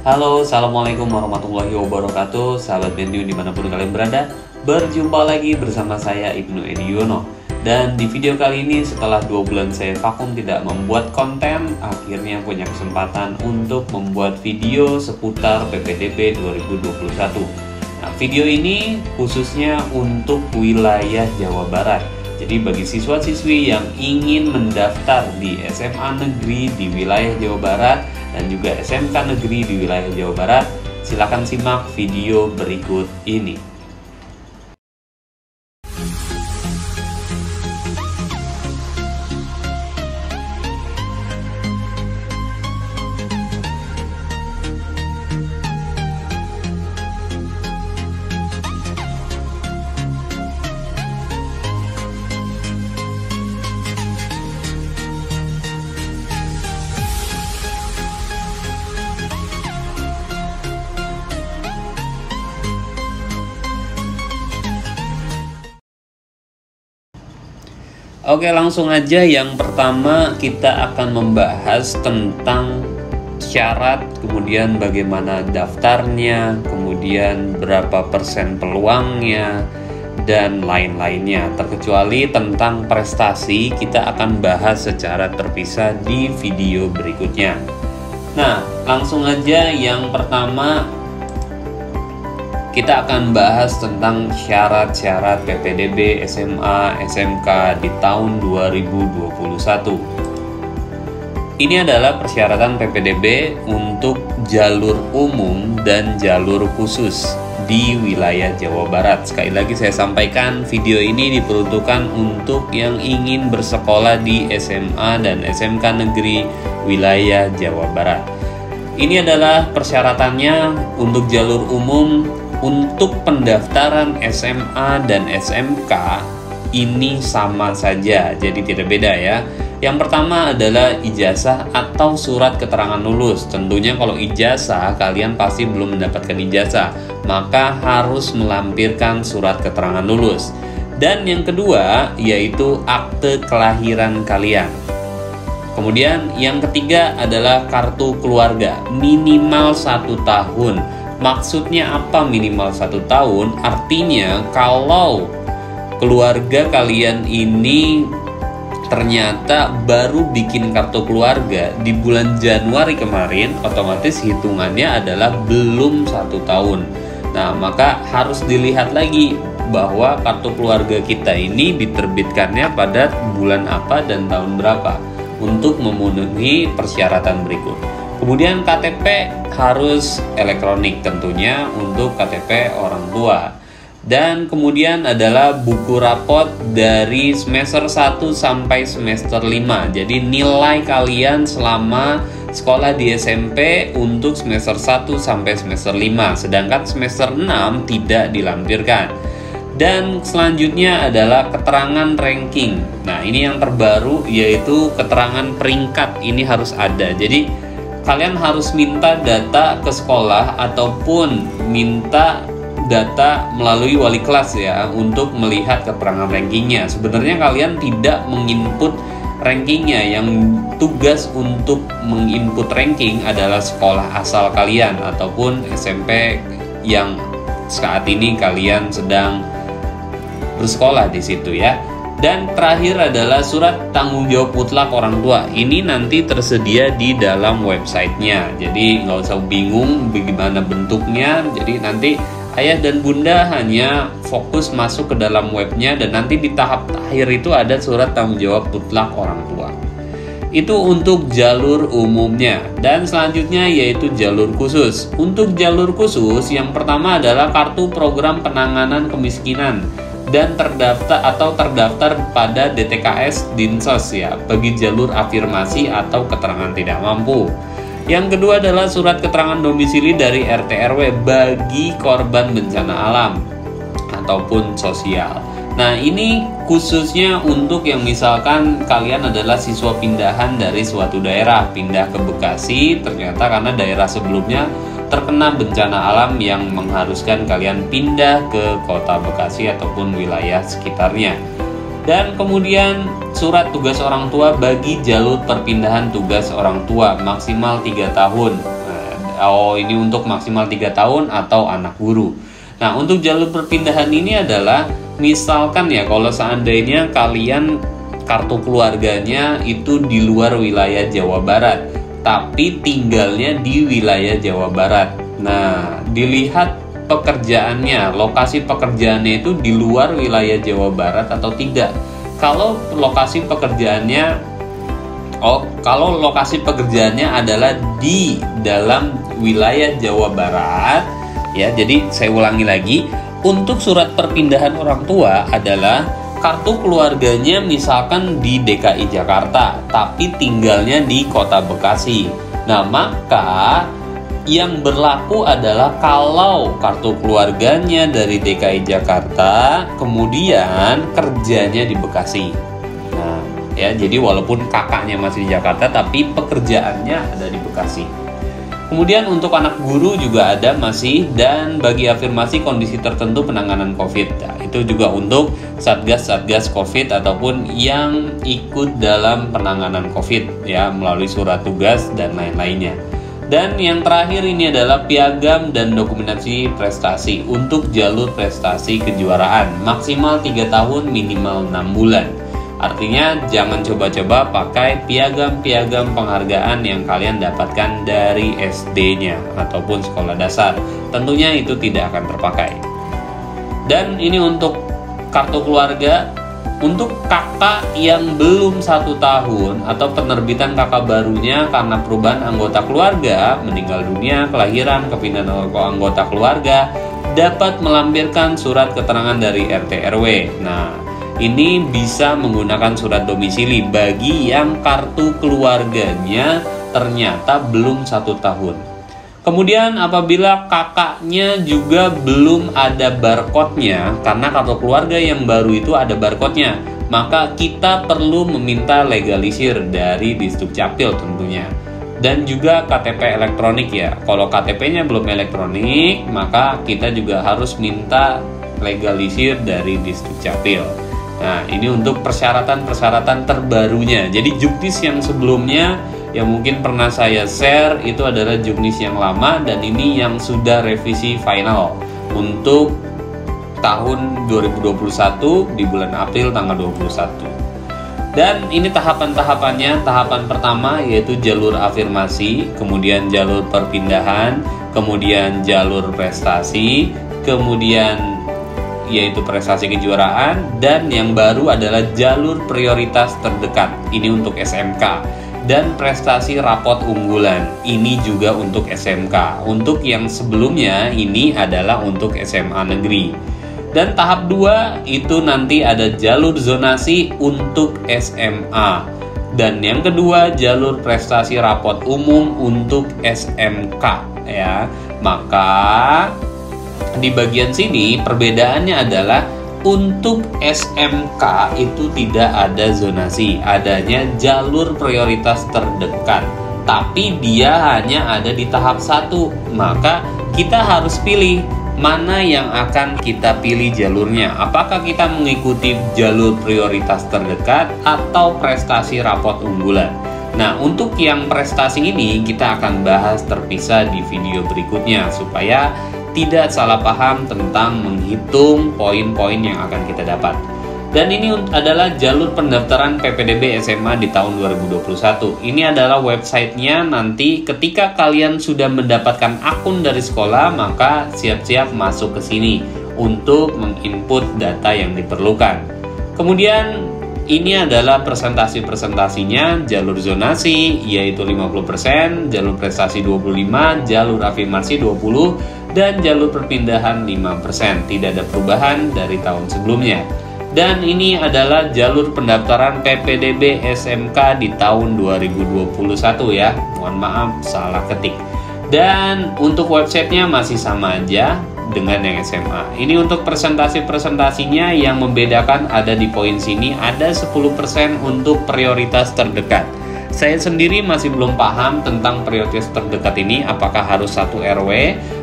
Halo, Assalamualaikum warahmatullahi wabarakatuh. Sahabat Bentiu dimanapun kalian berada, berjumpa lagi bersama saya Ibnu Edi Yono. Dan di video kali ini setelah 2 bulan saya vakum tidak membuat konten, akhirnya punya kesempatan untuk membuat video seputar PPDB 2021. Nah, video ini khususnya untuk wilayah Jawa Barat. Jadi bagi siswa-siswi yang ingin mendaftar di SMA negeri di wilayah Jawa Barat dan juga SMK negeri di wilayah Jawa Barat, silakan simak video berikut ini. Oke, langsung aja. Yang pertama kita akan membahas tentang syarat, kemudian bagaimana daftarnya, kemudian berapa persen peluangnya, dan lain-lainnya. Terkecuali tentang prestasi, kita akan bahas secara terpisah di video berikutnya. Nah, langsung aja yang pertama kita akan bahas tentang syarat-syarat PPDB SMA SMK di tahun 2021. Ini adalah persyaratan PPDB untuk jalur umum dan jalur khusus di wilayah Jawa Barat. Sekali lagi saya sampaikan, video ini diperuntukkan untuk yang ingin bersekolah di SMA dan SMK negeri wilayah Jawa Barat. Ini adalah persyaratannya untuk jalur umum. Untuk pendaftaran SMA dan SMK ini sama saja, jadi tidak beda ya. Yang pertama adalah ijazah atau surat keterangan lulus. Tentunya kalau ijazah kalian pasti belum mendapatkan ijazah, maka harus melampirkan surat keterangan lulus. Dan yang kedua yaitu akte kelahiran kalian. Kemudian yang ketiga adalah kartu keluarga minimal 1 tahun. Maksudnya apa minimal 1 tahun? Artinya kalau keluarga kalian ini ternyata baru bikin kartu keluarga di bulan Januari kemarin, otomatis hitungannya adalah belum 1 tahun. Nah, maka harus dilihat lagi bahwa kartu keluarga kita ini diterbitkannya pada bulan apa dan tahun berapa untuk memenuhi persyaratan berikut. Kemudian KTP harus elektronik tentunya untuk KTP orang tua. Dan kemudian adalah buku rapot dari semester 1 sampai semester 5. Jadi nilai kalian selama sekolah di SMP untuk semester 1 sampai semester 5. Sedangkan semester 6 tidak dilampirkan. Dan selanjutnya adalah keterangan ranking. Nah, ini yang terbaru yaitu keterangan peringkat. Ini harus ada. Jadi kalian harus minta data ke sekolah ataupun minta data melalui wali kelas ya untuk melihat keterangan rankingnya. Sebenarnya kalian tidak menginput rankingnya, yang tugas untuk menginput ranking adalah sekolah asal kalian ataupun SMP yang saat ini kalian sedang bersekolah di situ ya. Dan terakhir adalah surat tanggung jawab mutlak orang tua. Ini nanti tersedia di dalam websitenya. Jadi nggak usah bingung bagaimana bentuknya. Jadi nanti ayah dan bunda hanya fokus masuk ke dalam webnya, dan nanti di tahap akhir itu ada surat tanggung jawab mutlak orang tua. Itu untuk jalur umumnya. Dan selanjutnya yaitu jalur khusus. Untuk jalur khusus yang pertama adalah kartu program penanganan kemiskinan dan terdaftar pada DTKS Dinsos ya bagi jalur afirmasi atau keterangan tidak mampu. Yang kedua adalah surat keterangan domisili dari RT RW bagi korban bencana alam ataupun sosial. Nah, ini khususnya untuk yang misalkan kalian adalah siswa pindahan dari suatu daerah, pindah ke Bekasi, ternyata karena daerah sebelumnya terkena bencana alam yang mengharuskan kalian pindah ke kota Bekasi ataupun wilayah sekitarnya. Dan kemudian surat tugas orang tua bagi jalur perpindahan tugas orang tua maksimal 3 tahun. Nah, oh ini untuk maksimal 3 tahun atau anak guru. Nah, untuk jalur perpindahan ini adalah misalkan ya, kalau seandainya kalian kartu keluarganya itu di luar wilayah Jawa Barat, tapi tinggalnya di wilayah Jawa Barat. Nah, dilihat pekerjaannya, lokasi pekerjaannya itu di luar wilayah Jawa Barat atau tidak. Kalau lokasi pekerjaannya kalau lokasi pekerjaannya adalah di dalam wilayah Jawa Barat, ya. Jadi saya ulangi lagi, untuk surat perpindahan orang tua adalah kartu keluarganya misalkan di DKI Jakarta, tapi tinggalnya di Kota Bekasi. Nah, maka yang berlaku adalah kalau kartu keluarganya dari DKI Jakarta, kemudian kerjanya di Bekasi. Nah, ya, jadi walaupun kakaknya masih di Jakarta, tapi pekerjaannya ada di Bekasi. Kemudian untuk anak guru juga ada masih, dan bagi afirmasi kondisi tertentu penanganan COVID. Nah, itu juga untuk satgas-satgas COVID ataupun yang ikut dalam penanganan COVID ya, melalui surat tugas dan lain-lainnya. Dan yang terakhir ini adalah piagam dan dokumentasi prestasi untuk jalur prestasi kejuaraan, maksimal 3 tahun minimal 6 bulan. Artinya jangan coba-coba pakai piagam-piagam penghargaan yang kalian dapatkan dari SD-nya ataupun sekolah dasar. Tentunya itu tidak akan terpakai. Dan ini untuk kartu keluarga. Untuk kakak yang belum 1 tahun atau penerbitan kakak barunya karena perubahan anggota keluarga, meninggal dunia, kelahiran, kepindahan anggota keluarga, dapat melampirkan surat keterangan dari RT RW. Nah, ini bisa menggunakan surat domisili bagi yang kartu keluarganya ternyata belum 1 tahun. Kemudian apabila kakaknya juga belum ada barcode-nya, karena kartu keluarga yang baru itu ada barcode-nya, maka kita perlu meminta legalisir dari Disdukcapil tentunya. Dan juga KTP elektronik ya. Kalau KTP-nya belum elektronik, maka kita juga harus minta legalisir dari Disdukcapil. Nah, ini untuk persyaratan-persyaratan terbarunya. Jadi juknis yang sebelumnya yang mungkin pernah saya share itu adalah juknis yang lama, dan ini yang sudah revisi final untuk tahun 2021 di bulan April tanggal 21. Dan ini tahapan-tahapannya. Tahapan pertama yaitu jalur afirmasi, kemudian jalur perpindahan, kemudian jalur prestasi, kemudian yaitu prestasi kejuaraan, dan yang baru adalah jalur prioritas terdekat. Ini untuk SMK. Dan prestasi rapot unggulan, ini juga untuk SMK. Untuk yang sebelumnya ini adalah untuk SMA negeri. Dan tahap 2 itu nanti ada jalur zonasi untuk SMA. Dan yang kedua jalur prestasi rapot umum untuk SMK ya. Maka di bagian sini perbedaannya adalah untuk SMK itu tidak ada zonasi, adanya jalur prioritas terdekat. Tapi dia hanya ada di tahap 1. Maka kita harus pilih mana yang akan kita pilih jalurnya. Apakah kita mengikuti jalur prioritas terdekat atau prestasi rapot unggulan? Nah, untuk yang prestasi ini kita akan bahas terpisah di video berikutnya supaya tidak salah paham tentang menghitung poin-poin yang akan kita dapat. Dan ini adalah jalur pendaftaran PPDB SMA di tahun 2021. Ini adalah websitenya. Nanti ketika kalian sudah mendapatkan akun dari sekolah, maka siap-siap masuk ke sini untuk menginput data yang diperlukan. Kemudian ini adalah presentasi-presentasinya. Jalur zonasi yaitu 50%, jalur prestasi 25%, jalur afirmasi 20%, dan jalur perpindahan 5%. Tidak ada perubahan dari tahun sebelumnya. Dan ini adalah jalur pendaftaran PPDB SMK di tahun 2021 ya. Mohon maaf salah ketik. Dan untuk websitenya masih sama aja dengan yang SMA. Ini untuk presentasi-presentasinya yang membedakan ada di poin sini, ada 10% untuk prioritas terdekat. Saya sendiri masih belum paham tentang prioritas terdekat ini, apakah harus 1 RW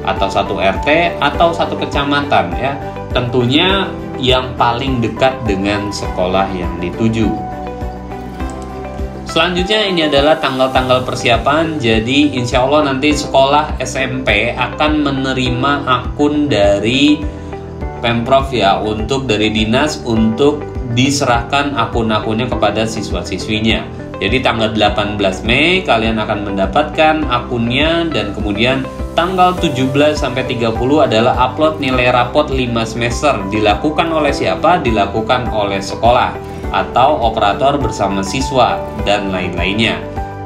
atau 1 RT atau 1 kecamatan ya. Tentunya yang paling dekat dengan sekolah yang dituju. Selanjutnya ini adalah tanggal-tanggal persiapan. Jadi insya Allah nanti sekolah SMP akan menerima akun dari Pemprov ya, untuk dari dinas, untuk diserahkan akun-akunnya kepada siswa-siswinya. Jadi tanggal 18 Mei kalian akan mendapatkan akunnya, dan kemudian tanggal 17 sampai 30 adalah upload nilai rapot 5 semester. Dilakukan oleh siapa? Dilakukan oleh sekolah atau operator bersama siswa dan lain-lainnya.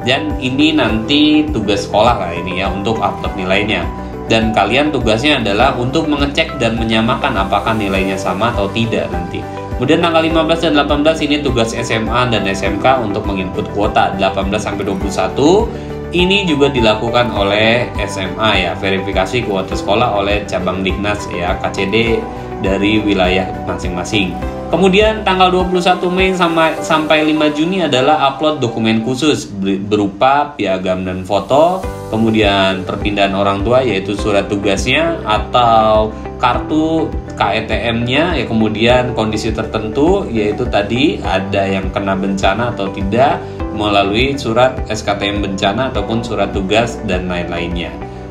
Dan ini nanti tugas sekolah lah ini ya, untuk upload nilainya. Dan kalian tugasnya adalah untuk mengecek dan menyamakan apakah nilainya sama atau tidak nanti. Kemudian tanggal 15 dan 18 ini tugas SMA dan SMK untuk menginput kuota 18 sampai 21. Ini juga dilakukan oleh SMA ya, verifikasi kuota sekolah oleh cabang Dignas ya, KCD dari wilayah masing-masing. Kemudian tanggal 21 Mei sampai 5 Juni adalah upload dokumen khusus berupa piagam dan foto, kemudian perpindahan orang tua yaitu surat tugasnya atau kartu KETM-nya ya, kemudian kondisi tertentu yaitu tadi ada yang kena bencana atau tidak melalui surat SKTM bencana ataupun surat tugas dan lain-lainnya.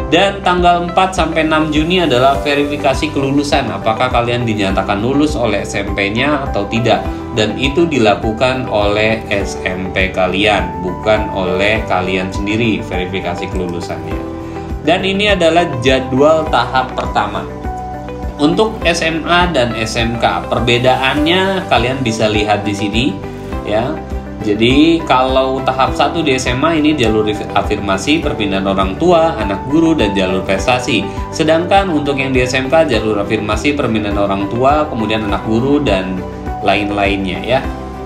Dan tanggal 4 sampai 6 Juni adalah verifikasi kelulusan, apakah kalian dinyatakan lulus oleh SMP-nya atau tidak. Dan itu dilakukan oleh SMP kalian, bukan oleh kalian sendiri verifikasi kelulusannya. Dan ini adalah jadwal tahap pertama. Untuk SMA dan SMK, perbedaannya kalian bisa lihat di sini ya. Jadi kalau tahap 1 di SMA ini jalur afirmasi, perpindahan orang tua, anak guru, dan jalur prestasi. Sedangkan untuk yang di SMK jalur afirmasi, perpindahan orang tua, kemudian anak guru, dan lain-lainnya ya.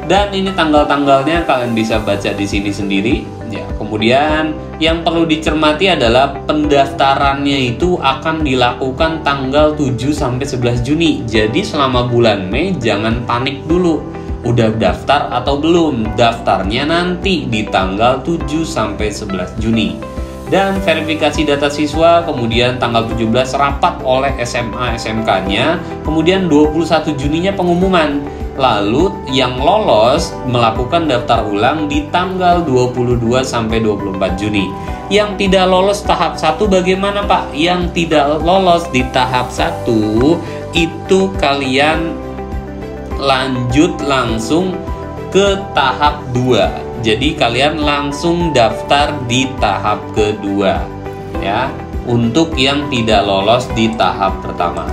Dan ini tanggal-tanggalnya kalian bisa baca di sini sendiri ya. Kemudian yang perlu dicermati adalah pendaftarannya itu akan dilakukan tanggal 7 sampai 11 Juni. Jadi selama bulan Mei jangan panik dulu. Udah daftar atau belum? Daftarnya nanti di tanggal 7 sampai 11 Juni. Dan verifikasi data siswa, kemudian tanggal 17 rapat oleh SMA SMK-nya, kemudian 21 Juninya pengumuman. Lalu yang lolos melakukan daftar ulang di tanggal 22 sampai 24 Juni. Yang tidak lolos tahap 1 bagaimana Pak? Yang tidak lolos di tahap 1 itu kalian lanjut langsung ke tahap 2. Jadi kalian langsung daftar di tahap kedua ya, untuk yang tidak lolos di tahap pertama.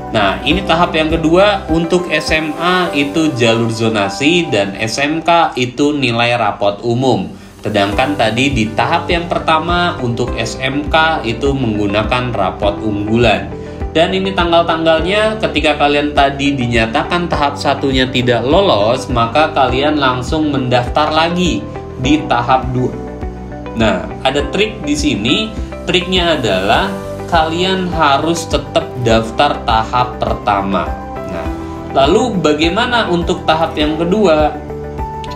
Nah, ini tahap yang kedua. Untuk SMA itu jalur zonasi dan SMK itu nilai rapot umum. Sedangkan tadi di tahap yang pertama untuk SMK itu menggunakan rapot unggulan. Dan ini tanggal-tanggalnya, ketika kalian tadi dinyatakan tahap satunya tidak lolos, maka kalian langsung mendaftar lagi di tahap 2. Nah, ada trik di sini. Triknya adalah kalian harus tetap daftar tahap pertama. Nah, lalu bagaimana untuk tahap yang kedua?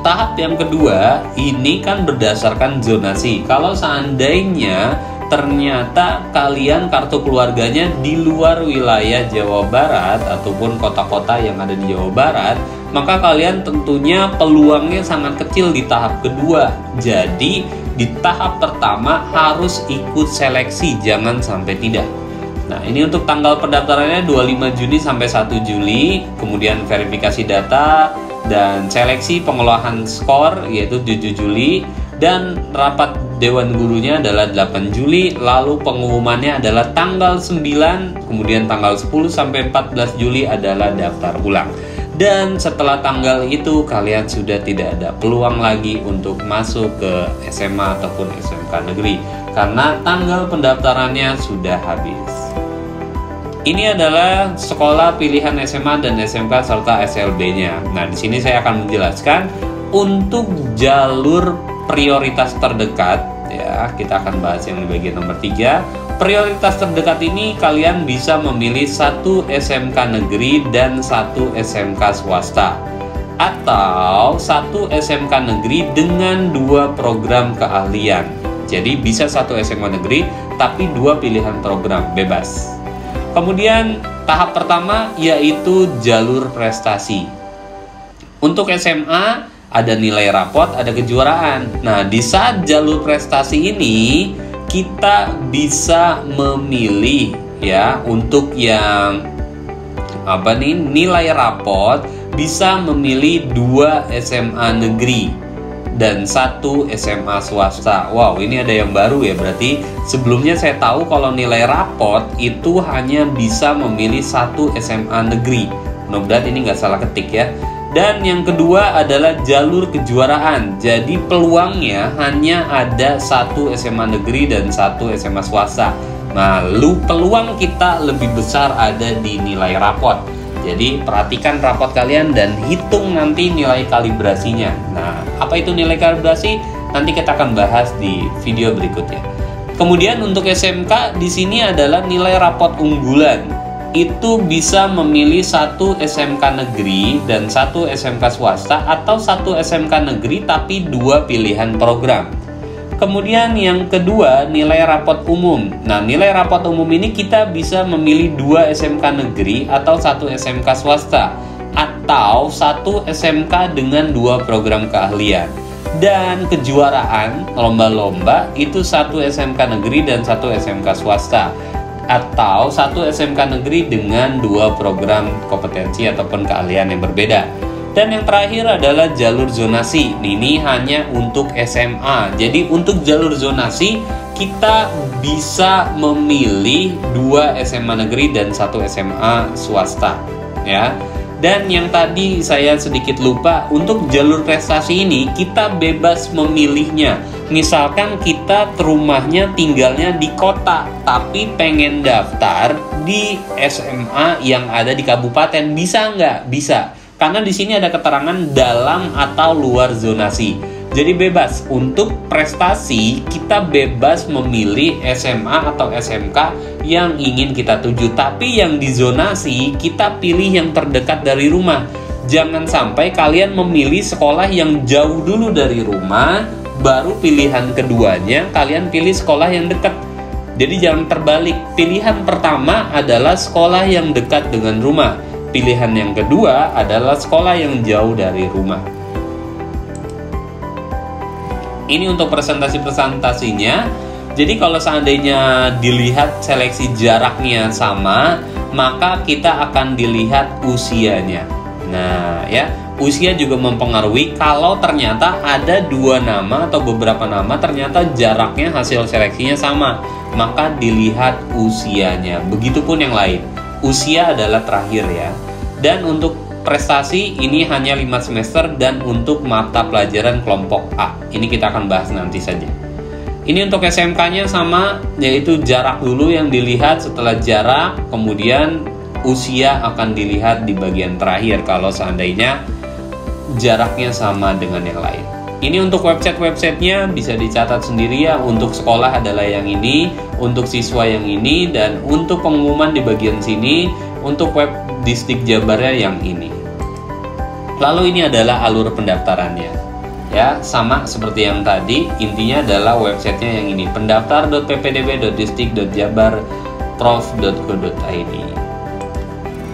Tahap yang kedua ini kan berdasarkan zonasi. Kalau seandainya ternyata kalian kartu keluarganya di luar wilayah Jawa Barat ataupun kota-kota yang ada di Jawa Barat, maka kalian tentunya peluangnya sangat kecil di tahap kedua. Jadi di tahap pertama harus ikut seleksi, jangan sampai tidak. Nah, ini untuk tanggal pendaftarannya 25 Juni sampai 1 Juli, kemudian verifikasi data dan seleksi pengolahan skor yaitu 7 Juli, dan rapat Dewan Gurunya adalah 8 Juli, lalu pengumumannya adalah tanggal 9, kemudian tanggal 10 sampai 14 Juli adalah daftar ulang. Dan setelah tanggal itu kalian sudah tidak ada peluang lagi untuk masuk ke SMA ataupun SMK negeri karena tanggal pendaftarannya sudah habis. Ini adalah sekolah pilihan SMA dan SMK serta SLB-nya. Nah, di sini saya akan menjelaskan untuk jalur prioritas terdekat ya, kita akan bahas yang di bagian nomor 3. Prioritas terdekat ini kalian bisa memilih 1 SMK negeri dan 1 SMK swasta, atau 1 SMK negeri dengan 2 program keahlian. Jadi bisa 1 SMK negeri tapi 2 pilihan program bebas. Kemudian tahap pertama yaitu jalur prestasi. Untuk SMA ada nilai rapot, ada kejuaraan. Nah, di saat jalur prestasi ini kita bisa memilih ya untuk yang nilai rapot bisa memilih 2 SMA negeri dan 1 SMA swasta. Wow, ini ada yang baru ya, berarti sebelumnya saya tahu kalau nilai rapot itu hanya bisa memilih 1 SMA negeri. Mudah-mudahan ini nggak salah ketik ya. Dan yang kedua adalah jalur kejuaraan. Jadi peluangnya hanya ada 1 SMA negeri dan 1 SMA swasta. Nah, peluang kita lebih besar ada di nilai rapot. Jadi perhatikan rapot kalian dan hitung nanti nilai kalibrasinya. Nah, apa itu nilai kalibrasi? Nanti kita akan bahas di video berikutnya. Kemudian untuk SMK di sini adalah nilai rapot unggulan. Itu bisa memilih 1 SMK negeri dan 1 SMK swasta atau 1 SMK negeri tapi 2 pilihan program. Kemudian yang kedua nilai rapot umum. Nah, nilai rapot umum ini kita bisa memilih 2 SMK negeri atau 1 SMK swasta atau 1 SMK dengan 2 program keahlian. Dan kejuaraan lomba-lomba itu 1 SMK negeri dan 1 SMK swasta atau 1 SMK negeri dengan 2 program kompetensi ataupun keahlian yang berbeda. Dan yang terakhir adalah jalur zonasi. Ini hanya untuk SMA. Jadi untuk jalur zonasi kita bisa memilih 2 SMA negeri dan 1 SMA swasta ya. Dan yang tadi saya sedikit lupa, untuk jalur prestasi ini kita bebas memilihnya. Misalkan kita rumahnya tinggalnya di kota, tapi pengen daftar di SMA yang ada di kabupaten, bisa nggak? Bisa, karena di sini ada keterangan dalam atau luar zonasi. Jadi bebas, untuk prestasi kita bebas memilih SMA atau SMK yang ingin kita tuju. Tapi yang di zonasi kita pilih yang terdekat dari rumah. Jangan sampai kalian memilih sekolah yang jauh dulu dari rumah, baru pilihan keduanya kalian pilih sekolah yang dekat. Jadi jangan terbalik, pilihan pertama adalah sekolah yang dekat dengan rumah. Pilihan yang kedua adalah sekolah yang jauh dari rumah. Ini untuk presentasi-presentasinya. Jadi kalau seandainya dilihat seleksi jaraknya sama, maka kita akan dilihat usianya. Nah ya, usia juga mempengaruhi. Kalau ternyata ada 2 nama atau beberapa nama ternyata jaraknya hasil seleksinya sama, maka dilihat usianya. Begitupun yang lain, usia adalah terakhir ya. Dan untuk prestasi ini hanya 5 semester dan untuk mata pelajaran kelompok A. Ini kita akan bahas nanti saja. Ini untuk SMK-nya sama, yaitu jarak dulu yang dilihat. Setelah jarak, kemudian usia akan dilihat di bagian terakhir kalau seandainya jaraknya sama dengan yang lain. Ini untuk website-websitenya bisa dicatat sendiri ya. Untuk sekolah adalah yang ini, untuk siswa yang ini, dan untuk pengumuman di bagian sini, untuk web Distrik Jabarnya yang ini. Lalu ini adalah alur pendaftarannya ya, sama seperti yang tadi. Intinya adalah websitenya yang ini, pendaftar.ppdb.distrik.jabar.prof.go.id.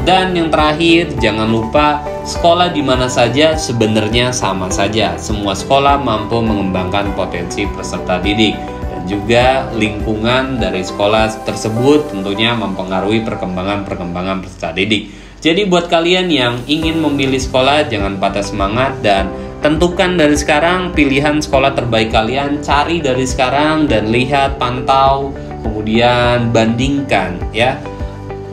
Dan yang terakhir, jangan lupa sekolah di mana saja sebenarnya sama saja. Semua sekolah mampu mengembangkan potensi peserta didik, dan juga lingkungan dari sekolah tersebut tentunya mempengaruhi perkembangan peserta didik. Jadi buat kalian yang ingin memilih sekolah, jangan patah semangat dan tentukan dari sekarang pilihan sekolah terbaik kalian. Cari dari sekarang dan lihat, pantau, kemudian bandingkan ya.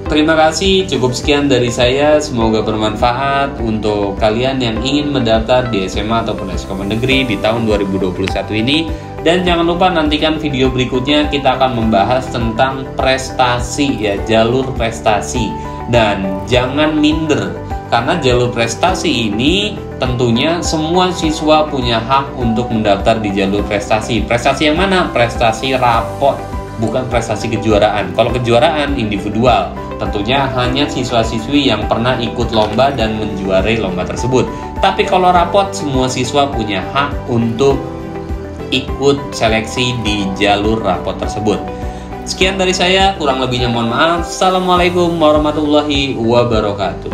Terima kasih, cukup sekian dari saya. Semoga bermanfaat untuk kalian yang ingin mendaftar di SMA ataupun SMK negeri di tahun 2021 ini. Dan jangan lupa nantikan video berikutnya, kita akan membahas tentang prestasi ya, jalur prestasi. Dan jangan minder, karena jalur prestasi ini tentunya semua siswa punya hak untuk mendaftar di jalur prestasi. Prestasi yang mana? Prestasi rapot, bukan prestasi kejuaraan. Kalau kejuaraan individual, tentunya hanya siswa-siswi yang pernah ikut lomba dan menjuarai lomba tersebut. Tapi kalau rapot, semua siswa punya hak untuk ikut seleksi di jalur rapot tersebut. Sekian dari saya, kurang lebihnya mohon maaf. Assalamualaikum warahmatullahi wabarakatuh.